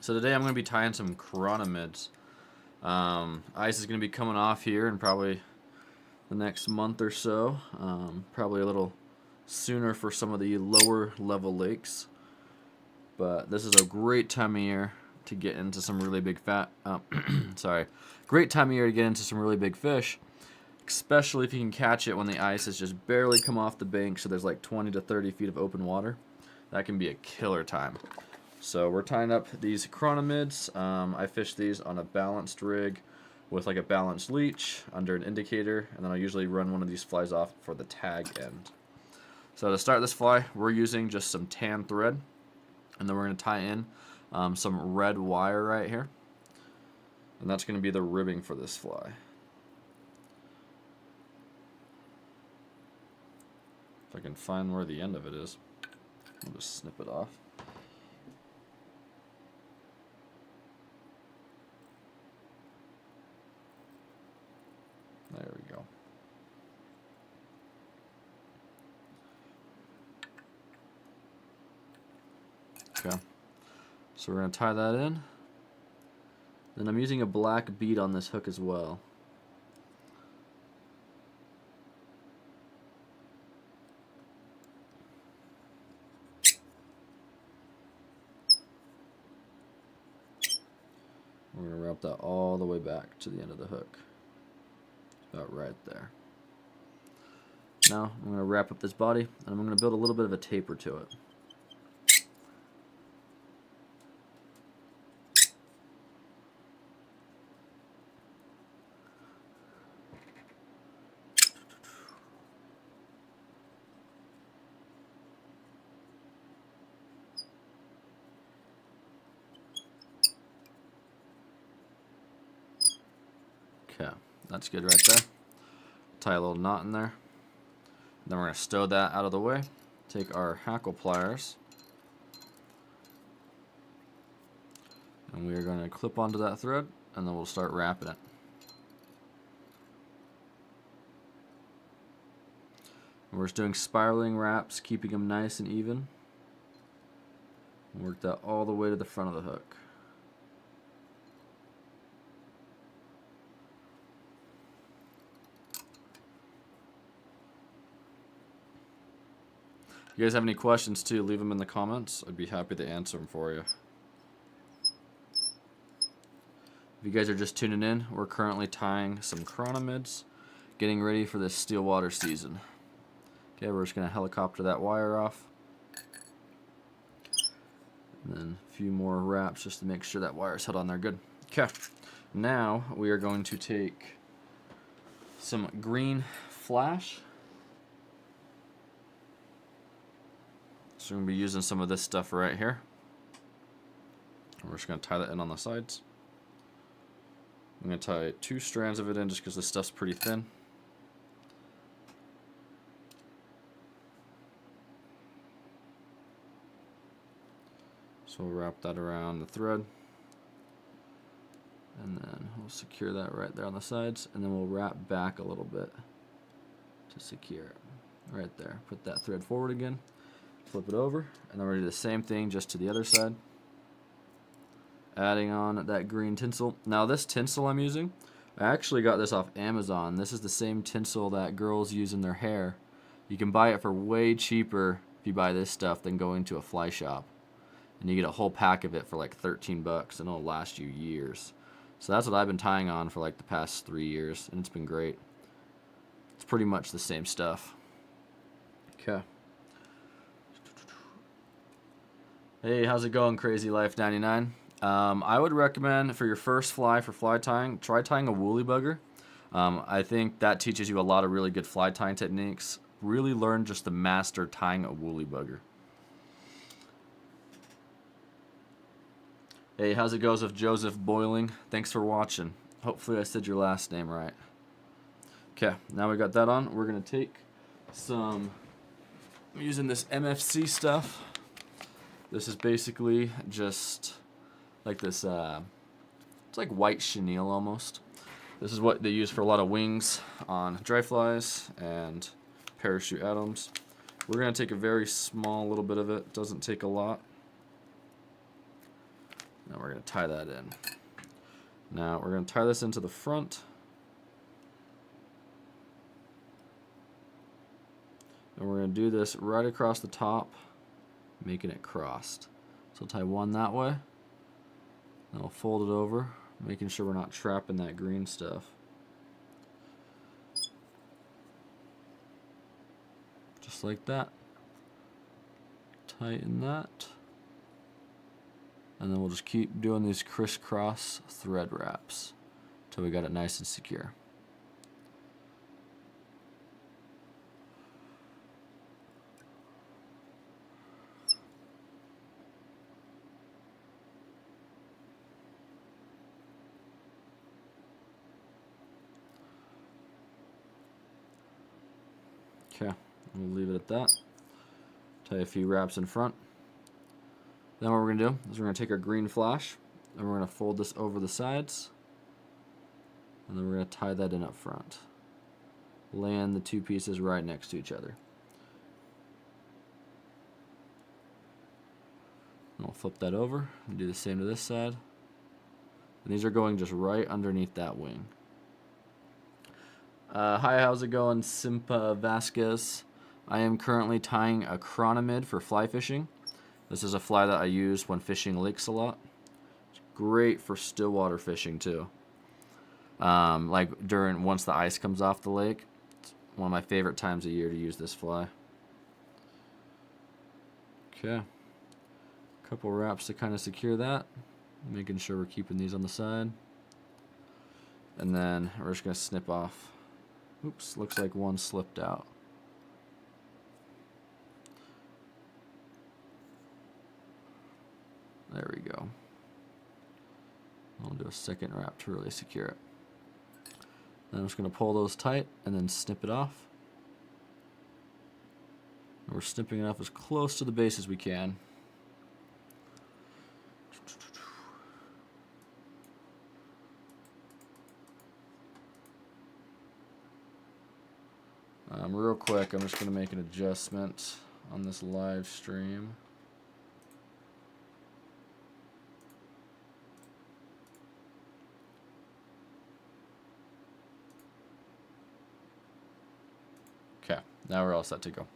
So today I'm going to be tying some Chronomids. Ice is going to be coming off here in probably the next month or so. Probably a little sooner for some of the lower level lakes. But this is a great time of year to get into some really big great time of year to get into some really big fish. Especially if you can catch it when the ice has just barely come off the bank, so there's like 20 to 30 feet of open water. That can be a killer time. So we're tying up these Chronomids. I fish these on a balanced rig with like a balanced leech under an indicator, and then I'll usually run one of these flies off for the tag end. So to start this fly, we're using just some tan thread, and then we're going to tie in some red wire right here, and that's going to be the ribbing for this fly. If I can find where the end of it is, I'll just snip it off. There we go. Okay, so we're going to tie that in. Then I'm using a black bead on this hook as well. We're going to wrap that all the way back to the end of the hook. About right there. Now I'm going to wrap up this body, and I'm going to build a little bit of a taper to it. Okay, that's good right there. Tie a little knot in there. Then we're going to stow that out of the way. Take our hackle pliers, and we are going to clip onto that thread, and then we'll start wrapping it. And we're just doing spiraling wraps, keeping them nice and even. And work that all the way to the front of the hook. If you guys have any questions too, leave them in the comments. I'd be happy to answer them for you. If you guys are just tuning in, we're currently tying some Chronomids, getting ready for this still water season. Okay, we're just going to helicopter that wire off. And then a few more wraps just to make sure that wire's held on there good. Okay, now we are going to take some green flash. So we're going to be using some of this stuff right here. We're just going to tie that in on the sides. I'm going to tie 2 strands of it in just because this stuff's pretty thin. So we'll wrap that around the thread. And then we'll secure that right there on the sides. And then we'll wrap back a little bit to secure it. Right there. Put that thread forward again. Flip it over, and then we're going to do the same thing just to the other side. Adding on that green tinsel. Now this tinsel I'm using, I actually got this off Amazon. This is the same tinsel that girls use in their hair. You can buy it for way cheaper if you buy this stuff than going to a fly shop. And you get a whole pack of it for like 13 bucks, and it'll last you years. So that's what I've been tying on for like the past 3 years, and it's been great. It's pretty much the same stuff. Okay. Hey, how's it going, Crazy Life 99? I would recommend for your first fly for fly tying, try tying a woolly bugger. I think that teaches you a lot of really good fly tying techniques. Really learn just to master tying a woolly bugger. Hey, how's it goes with Joseph Boiling? Thanks for watching. Hopefully I said your last name right. Okay, now we got that on. We're going to take some, I'm using this MFC stuff. This is basically just like this, it's like white chenille almost. This is what they use for a lot of wings on dry flies and parachute atoms. We're going to take a very small little bit of it. Doesn't take a lot. Now we're going to tie that in. Now we're going to tie this into the front. And we're going to do this right across the top, making it crossed. So I'll tie one that way. Then I'll fold it over, making sure we're not trapping that green stuff. Just like that. Tighten that. And then we'll just keep doing these crisscross thread wraps until we got it nice and secure. Okay, we'll leave it at that. Tie a few wraps in front. Then what we're going to do is we're going to take our green flash and we're going to fold this over the sides. And then we're going to tie that in up front. Land the two pieces right next to each other. And we'll flip that over and do the same to this side. And these are going just right underneath that wing. Hi, how's it going, Simpa Vasquez? I am currently tying a Chronomid for fly fishing. This is a fly that I use when fishing lakes a lot. It's great for still water fishing too. Like once the ice comes off the lake, it's one of my favorite times of year to use this fly. Okay, a couple wraps to kind of secure that, making sure we're keeping these on the side. And then we're just going to snip off. Oops, looks like one slipped out. There we go. I'll do a second wrap to really secure it. Then I'm just going to pull those tight and then snip it off. And we're snipping it off as close to the base as we can. Real quick, I'm just going to make an adjustment on this live stream. Okay, now we're all set to go.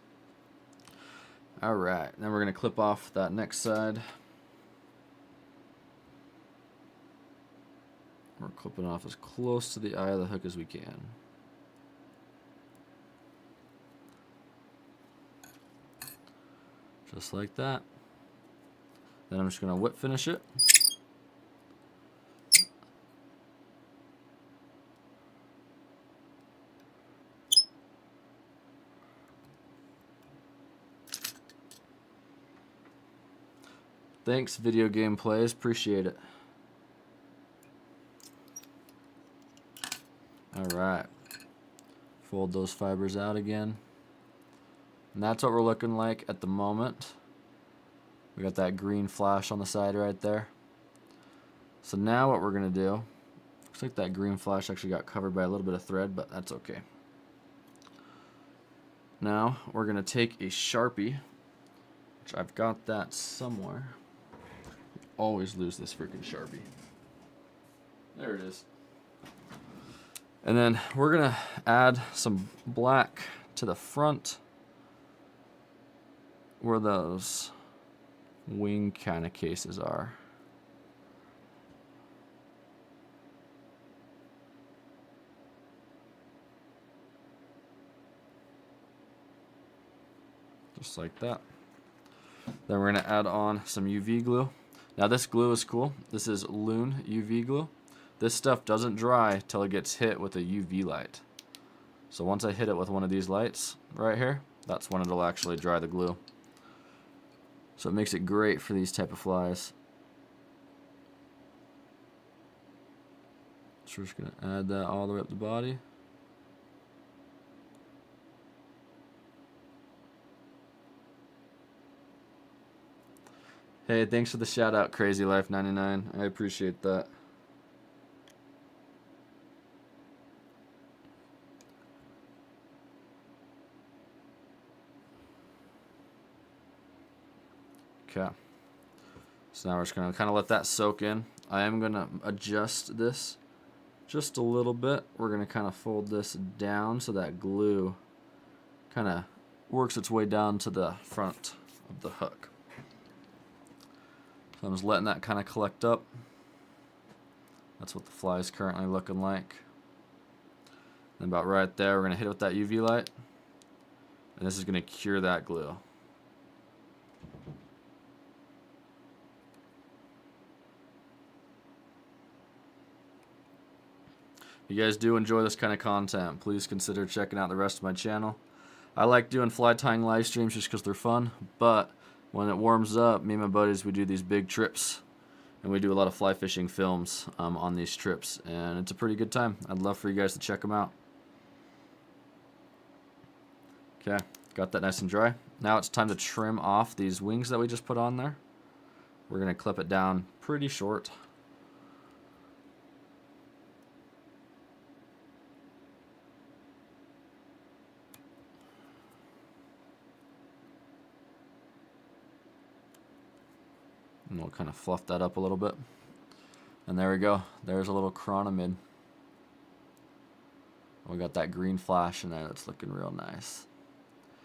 Alright, then we're going to clip off that next side. We're clipping off as close to the eye of the hook as we can. Just like that. Then I'm just going to whip finish it. Thanks, Video Game Plays. Appreciate it. Alright. Fold those fibers out again. And that's what we're looking like at the moment. We got that green flash on the side right there. So now what we're going to do, looks like that green flash actually got covered by a little bit of thread, but that's okay. Now we're going to take a Sharpie, which I've got that somewhere. Always lose this freaking Sharpie. There it is. And then we're going to add some black to the front where those wing kind of cases are. Just like that. Then we're going to add on some UV glue. Now this glue is cool. This is Loon UV glue. This stuff doesn't dry till it gets hit with a UV light. So once I hit it with one of these lights right here, that's when it'll actually dry the glue. So it makes it great for these type of flies. So we're just going to add that all the way up the body. Hey, thanks for the shout out, Crazy Life 99. I appreciate that. Okay. So now we're just going to kind of let that soak in. I am going to adjust this just a little bit. We're going to kind of fold this down so that glue kind of works its way down to the front of the hook. So I'm just letting that kind of collect up. That's what the fly is currently looking like. And about right there, we're going to hit it with that UV light. And this is going to cure that glue. If you guys do enjoy this kind of content, please consider checking out the rest of my channel. I like doing fly tying live streams just because they're fun, but when it warms up, me and my buddies, we do these big trips, and we do a lot of fly fishing films on these trips, and it's a pretty good time. I'd love for you guys to check them out. Okay, got that nice and dry. Now it's time to trim off these wings that we just put on there. We're going to clip it down pretty short. And we'll kind of fluff that up a little bit. And there we go. There's a little Chronomid. We got that green flash in there that's looking real nice.